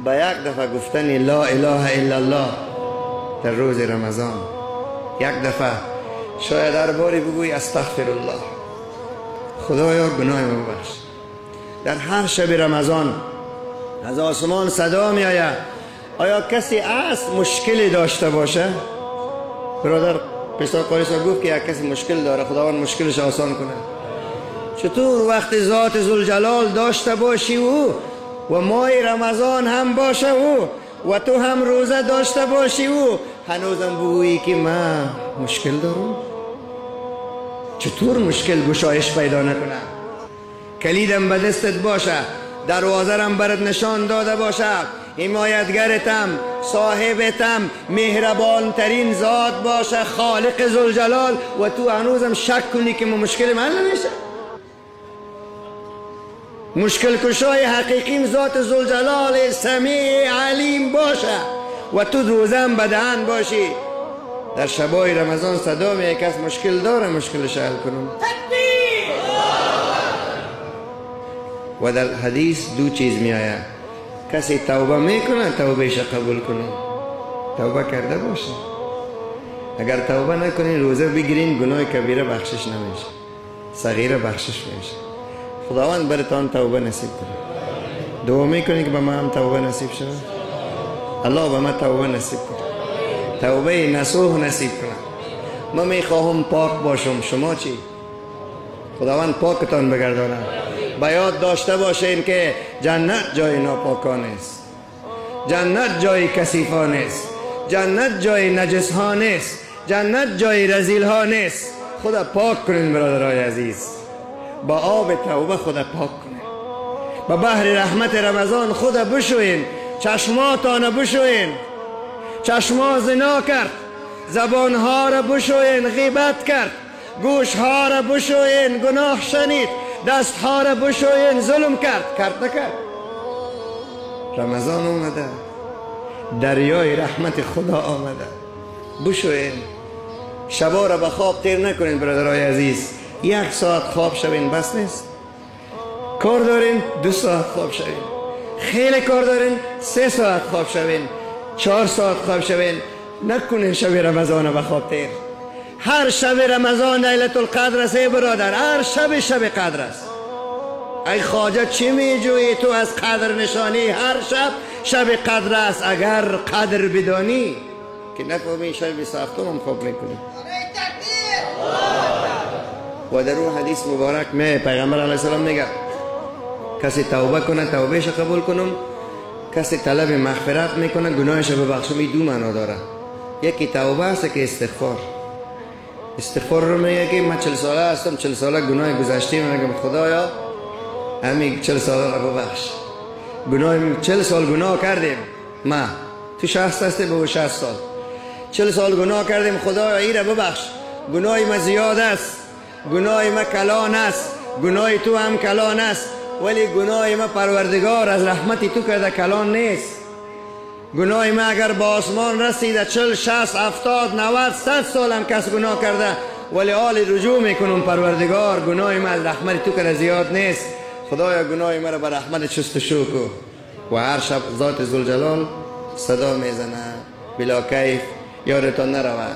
به یک دفعه گفتن لا اله الا الله در روز رمضان، یک دفعه شاید هر باری بگوی استغفر الله، خدایا گناه ما ببخش. در هر شب رمضان از آسمان صدا می آید. آیا کسی است مشکلی داشته باشه؟ برادر پسر قاری صاحب گفت که یک کسی مشکل داره، خداوند مشکلش آسان کنه. چطور وقتی ذات ذوالجلال داشته باشی او و ماه رمضان هم باشه او و تو هم روزه داشته باشی او، هنوزم بگویی که من مشکل دارم؟ چطور مشکل گشایش پیدا نکنه؟ کلیدم به دستت باشه، دروازه‌ام برات نشان داده باشه، حمایتگرتم، صاحبتم، مهربان ترین ذات باشه، خالق ذوالجلال، و تو هنوزم شک کنی که مشکل من نمیشه؟ مشکل کشای حقیقیم ذات ذوالجلال سمیع علیم باشه و تو روزم بدهن باشی. در شبای رمضان صدا می کس مشکل داره، مشکلش حل کنم. و در حدیث دو چیز می آید، کسی توبه میکنه توبهش قبول کنه، توبه کرده باشه. اگر توبه نکنین روزه بگیرین گناه کبیره بخشش نمیشه، صغیره بخشش میشه. خداوند برتان توبه نصیب کنه. دعا میکنی که به ما هم توبه نصیب شود. الله به ما توبه نصیب کنه، توبه نصوح نصیب کنه. ما میخواهم پاک باشم، شما چی؟ خداوند پاکتان بگردانه. به یاد داشته باشین که جنت جای ناپاکان است، جنت جای کثیفان است، جنت جای نجس ها نیست، جنت جای رذیل ها نیست. خدا پاک کنین برادرای عزیز، با آب توبه خدا پاک کنین، با بحر رحمت رمضان خدا بشوین، چشماتان بشوین. چشما زنا کرد، زبانها را بشوین، غیبت کرد، گوشها را بشوین، گناه شنید، دستها را بشوین، ظلم کرد نکرد. رمضان آمده، دریای رحمت خدا آمده، بشوین. شبا را به خواب تیر نکنین برادرای عزیز. 1 ساعت خواب شوین بس نیست. کار دارین 2 ساعت خواب شوین، خیلی کار دارین 3 ساعت خواب شوین، 4 ساعت خواب شوین. نکنین شب رمضان به خواب تیر. هر شب رمضان لیلة القدر است برادر، هر شب قدر است. ای خواجه چی می جویی تو از قدر نشانی؟ هر شب قدر است. اگر قدر بدانی که نفهمی شب 27 هم خواب میکنی. و در اون حدیث مبارک میں پیغمبر علیه السلام میگه کسی توبه کنه توبهش قبول کنم، کسی طلب مغفرت میکنه گناهش ببخشم. این دو معنا داره. یکی توبه است که استغفار رو میگه که من 40 ساله هستم، 40 ساله گناه گذشته میگم خدایا همین 40 ساله رو ببخش. گناه 40 سال گناه کردیم، ما تو 60 هستی به 60 سال 40 سال گناه کردیم، خدایا این رو ببخش. گناه ما زیاد است، گناه ما کلان است، گناه تو هم کلان است، ولی گناه ما پروردگار از رحمتی تو کرده کلان نیست. گناه ما اگر با آسمان رسیده 40 60 70 90 100 سال هم کس گناه کرده، ولی حال رجوع میکنم پروردگار گناه ما از رحمت تو کرده زیاد نیست. خدایا گناه ما را به رحمت شستشو کو. و هر شب ذات ذوالجلال صدا میزنه بلا کیف، یادتان نروه.